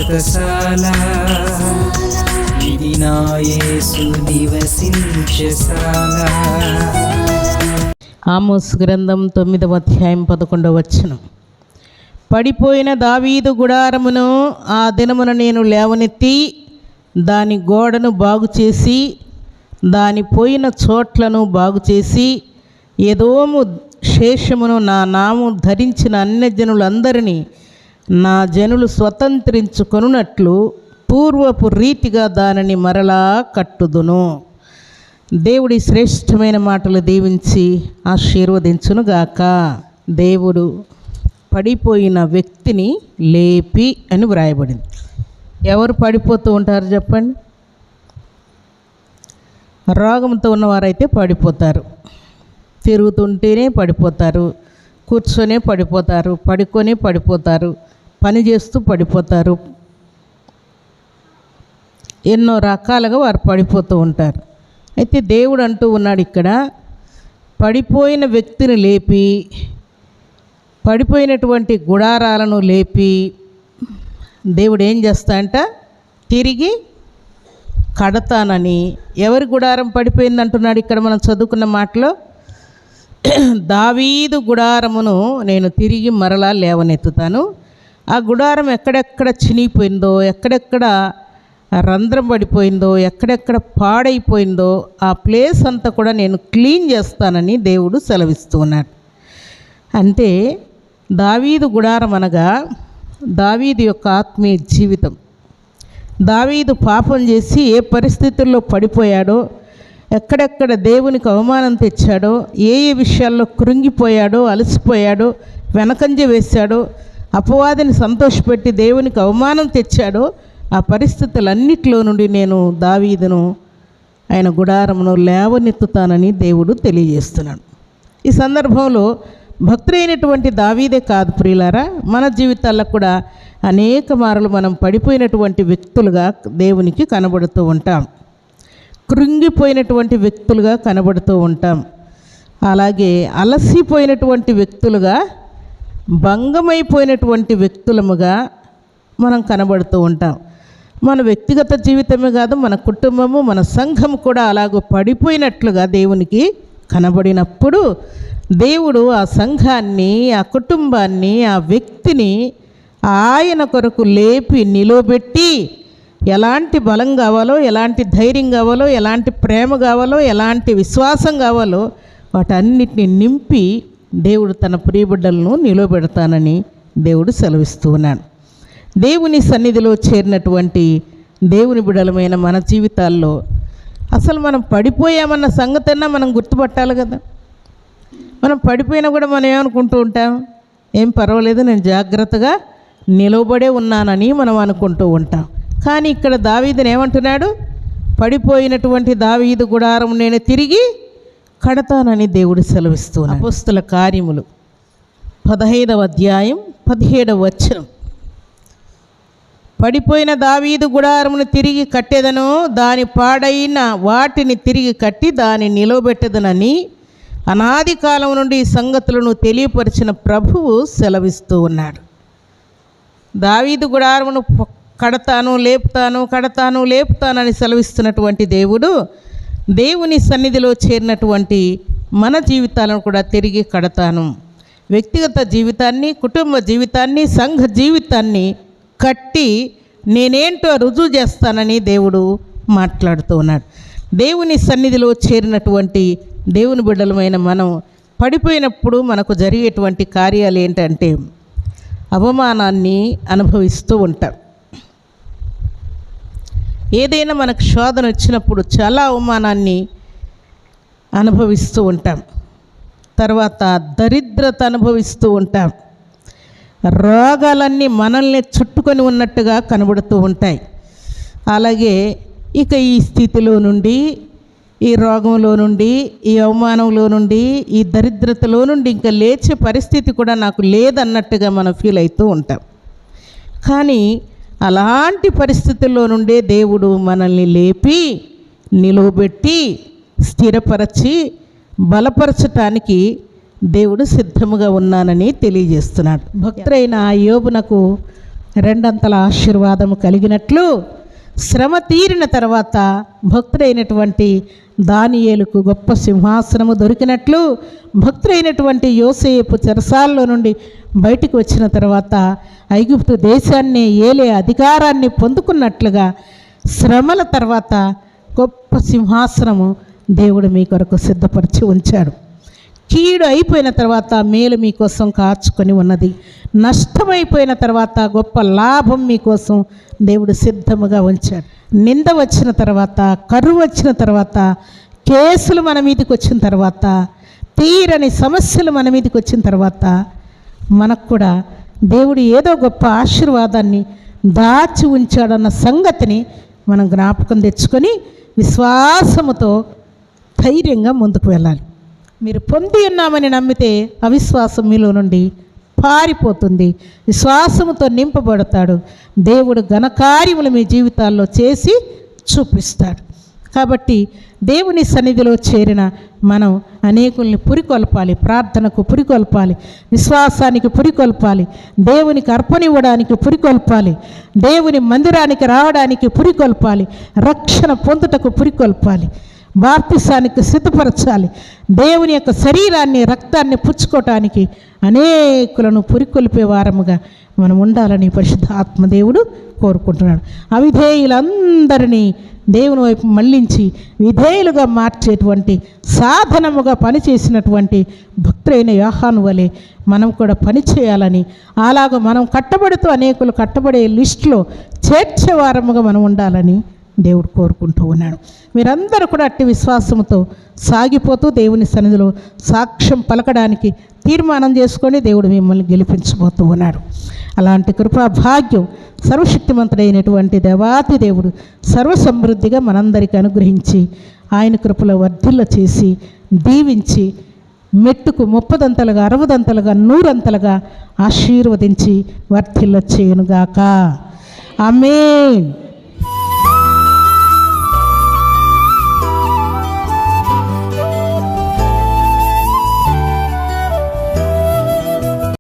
వ్రతశాల ఇది నా యేసు నివసించశాల. ఆమోసు గ్రంథం 9వ అధ్యాయం 11వ వచనం. పడిపోయిన దావీదు గుడారమును ఆ దినమున నేను లేవనెత్తి దాని గోడను బాగుచేసి దాని పోయిన చోట్లను బాగుచేసి ఎదోము శేషమును నా నామం ధరించిన అన్యజనులందరినీ నా జనులు స్వతంత్రించుకొనున్నట్లు పూర్వపు రీతిగా దానిని మరలా కట్టుదును. దేవుడి శ్రేష్టమైన మాటలు దీవించి ఆశీర్వదించునుగాక. దేవుడు పడిపోయిన వ్యక్తిని లేపి అని వ్రాయబడింది. ఎవరు పడిపోతూ ఉంటారు చెప్పండి? రోగంతో ఉన్నవారైతే పడిపోతారు, తిరుగుతుంటేనే పడిపోతారు, కూర్చొనే పడిపోతారు, పడుకొనే పడిపోతారు, పని చేస్తూ పడిపోతారు. ఎన్నో రకాలుగా వారు పడిపోతూ ఉంటారు. అయితే దేవుడు అంటూ ఉన్నాడు ఇక్కడ, పడిపోయిన వ్యక్తిని లేపి, పడిపోయినటువంటి గుడారాలను లేపి దేవుడు ఏం చేస్తాడంట? తిరిగి కడతానని. ఎవరి గుడారం పడిపోయింది అంటున్నాడు ఇక్కడ మనం చదువుకున్న మాటలో? దావీదు గుడారమును నేను తిరిగి మరలా లేవనెత్తుతాను. ఆ గుడారం ఎక్కడెక్కడ చినిగిపోయిందో, ఎక్కడెక్కడ రంధ్రం పడిపోయిందో, ఎక్కడెక్కడ పాడైపోయిందో ఆ ప్లేస్ అంతా కూడా నేను క్లీన్ చేస్తానని దేవుడు సెలవిస్తూ ఉన్నాడు. అంటే దావీదు గుడారం అనగా దావీదు యొక్క ఆత్మీయ జీవితం. దావీదు పాపం చేసి ఏ పరిస్థితుల్లో పడిపోయాడో, ఎక్కడెక్కడ దేవునికి అవమానం తెచ్చాడో, ఏ ఏ విషయాల్లో కృంగిపోయాడో, అలసిపోయాడో, వెనకంజ వేశాడో, అపవాదిని సంతోషపెట్టి దేవునికి అవమానం తెచ్చాడో, ఆ పరిస్థితులన్నిటిలో నుండి నేను దావీదును ఆయన గుడారమును లేవనెత్తుతానని దేవుడు తెలియజేస్తున్నాడు. ఈ సందర్భంలో భక్తులైనటువంటి దావీదే కాదు ప్రియులారా, మన జీవితాల్లో కూడా అనేక మార్లు మనం పడిపోయినటువంటి వ్యక్తులుగా దేవునికి కనబడుతూ ఉంటాం, కృంగిపోయినటువంటి వ్యక్తులుగా కనబడుతూ ఉంటాం. అలాగే అలసిపోయినటువంటి వ్యక్తులుగా, భంగమైపోయినటువంటి వ్యక్తులముగా మనం కనబడుతూ ఉంటాం. మన వ్యక్తిగత జీవితమే కాదు, మన కుటుంబము, మన సంఘం కూడా అలాగూ పడిపోయినట్లుగా దేవునికి కనబడినప్పుడు దేవుడు ఆ సంఘాన్ని, ఆ కుటుంబాన్ని, ఆ వ్యక్తిని ఆయన కొరకు లేపి నిలబెట్టి ఎలాంటి బలం కావాలో, ఎలాంటి ధైర్యం కావాలో, ఎలాంటి ప్రేమ కావాలో, ఎలాంటి విశ్వాసం కావాలో వాటన్నిటిని నింపి దేవుడు తన ప్రియబిడ్డలను నిలబెడతానని దేవుడు సెలవిస్తూ ఉన్నాడు. దేవుని సన్నిధిలో చేరినటువంటి దేవుని బిడ్డలమైన మన జీవితాల్లో అసలు మనం పడిపోయామన్న సంగతన్నా మనం గుర్తుపట్టాలి కదా. మనం పడిపోయినా కూడా మనం ఏమనుకుంటూ ఉంటాం? ఏం పర్వాలేదు, నేను జాగ్రత్తగా నిలబడే ఉన్నానని మనం అనుకుంటూ ఉంటాం. కానీ ఇక్కడ దావీదుని ఏమంటున్నాడు? పడిపోయినటువంటి దావీదు గుడారం నేను తిరిగి కడతానని దేవుడు సెలవిస్తున్నాడు. అపోస్తుల కార్యములు 15వ అధ్యాయం 17వ వచనం. పడిపోయిన దావీదు గుడారమును తిరిగి కట్టెదను, దాని పాడైన వాటిని తిరిగి కట్టి దాన్ని నిలబెట్టెదనని అనాది కాలం నుండి ఈ సంగతులను తెలియపరిచిన ప్రభువు సెలవిస్తూ ఉన్నాడు. దావీదు గుడారమును కడతాను, లేపుతాను, కడతాను, లేపుతానని సెలవిస్తున్నటువంటి దేవుడు దేవుని సన్నిధిలో చేరినటువంటి మన జీవితాలను కూడా తిరిగి కడతాను. వ్యక్తిగత జీవితాన్ని, కుటుంబ జీవితాన్ని, సంఘ జీవితాన్ని కట్టి నేనేంటో రుజువు చేస్తానని దేవుడు మాట్లాడుతూ ఉన్నాడు. దేవుని సన్నిధిలో చేరినటువంటి దేవుని బిడ్డలమైన మనం పడిపోయినప్పుడు మనకు జరిగేటువంటి కార్యాలు ఏంటంటే అవమానాన్ని అనుభవిస్తూ ఉంటాం. ఏదైనా మనకు శోధన వచ్చినప్పుడు చాలా అవమానాన్ని అనుభవిస్తూ ఉంటాం. తర్వాత దరిద్రత అనుభవిస్తూ ఉంటాం. రోగాలన్నీ మనల్ని చుట్టుకొని ఉన్నట్టుగా కనబడుతూ ఉంటాయి. అలాగే ఇక ఈ స్థితిలో నుండి, ఈ రోగంలో నుండి, ఈ అవమానంలో నుండి, ఈ దరిద్రతలో నుండి ఇంకా లేచే పరిస్థితి కూడా నాకు లేదన్నట్టుగా మనం ఫీల్ అవుతూ ఉంటాం. కానీ అలాంటి పరిస్థితుల్లో నుండే దేవుడు మనల్ని లేపి నిలువబెట్టి స్థిరపరచి బలపరచటానికి దేవుడు సిద్ధముగా ఉన్నానని తెలియజేస్తున్నాడు. భక్తుడైన యోబునకు రెండంతల ఆశీర్వాదము కలిగినట్లు శ్రమ తీరిన తర్వాత భక్తుడైనటువంటి దానియేలుకు గొప్ప సింహాసనము దొరికినట్లు భక్తుడైనటువంటి యోసేపు చెరసాల్లో నుండి బయటికి వచ్చిన తర్వాత ఐగుప్తు దేశాన్ని ఏలే అధికారాన్ని పొందుకున్నట్లుగా శ్రమల తర్వాత గొప్ప సింహాసనము దేవుడు మీ కొరకు సిద్ధపరిచి ఉంచాడు. కీడు అయిపోయిన తర్వాత మేలు మీకోసం కాచుకొని ఉన్నది. నష్టమైపోయిన తర్వాత గొప్ప లాభం మీకోసం దేవుడు సిద్ధముగా ఉంచాడు. నింద వచ్చిన తర్వాత, కరువు వచ్చిన తర్వాత, కేసులు మన మీదకి వచ్చిన తర్వాత, తీరని సమస్యలు మన మీదకి వచ్చిన తర్వాత మనకు కూడా దేవుడు ఏదో గొప్ప ఆశీర్వాదాన్ని దాచి ఉంచాడన్న సంగతిని మనం జ్ఞాపకం తెచ్చుకొని విశ్వాసముతో ధైర్యంగా ముందుకు వెళ్ళాలి. మీరు పొంది ఉన్నామని నమ్మితే అవిశ్వాసం మీలో నుండి పారిపోతుంది. విశ్వాసముతో నింపబడతాడు. దేవుడు ఘనకార్యములు మీ జీవితాల్లో చేసి చూపిస్తాడు. కాబట్టి దేవుని సన్నిధిలో చేరిన మనం అనేకుల్ని పురికొల్పాలి, ప్రార్థనకు పురికొల్పాలి, విశ్వాసానికి పురికొల్పాలి, దేవునికి అర్పణివ్వడానికి పురికొల్పాలి, దేవుని మందిరానికి రావడానికి పురికొల్పాలి, రక్షణ పొందుటకు పురికొల్పాలి, బాప్తిసానికి సిద్ధపరచాలి, దేవుని యొక్క శరీరాన్ని రక్తాన్ని పుచ్చుకోవటానికి అనేకులను పురికొల్పే వారముగా మనం ఉండాలని పరిశుద్ధ ఆత్మదేవుడు కోరుకుంటున్నాడు. అవిధేయులందరినీ దేవుని వైపు మళ్ళించి విధేయులుగా మార్చేటువంటి సాధనముగా పనిచేసినటువంటి భక్తులైన యోహాను వలె మనం కూడా పనిచేయాలని, అలాగ మనం కట్టబడుతూ అనేకులు కట్టబడే లిస్టులో చేర్చే వారముగా మనం ఉండాలని దేవుడు కోరుకుంటూ ఉన్నాడు. మీరందరూ కూడా అట్టి విశ్వాసంతో సాగిపోతూ దేవుని సన్నిధిలో సాక్ష్యం పలకడానికి తీర్మానం చేసుకొని దేవుడు మిమ్మల్ని గెలిపించబోతూ ఉన్నాడు. అలాంటి కృపా భాగ్యం సర్వశక్తిమంతుడైనటువంటి దేవాతి దేవుడు సర్వసమృద్ధిగా మనందరికీ అనుగ్రహించి ఆయన కృపలో వర్ధిల్ల చేసి దీవించి మెట్టుకు 30 60 100 ఆశీర్వదించి వర్ధిల్ల చేయునుగాక. ఆమేన్.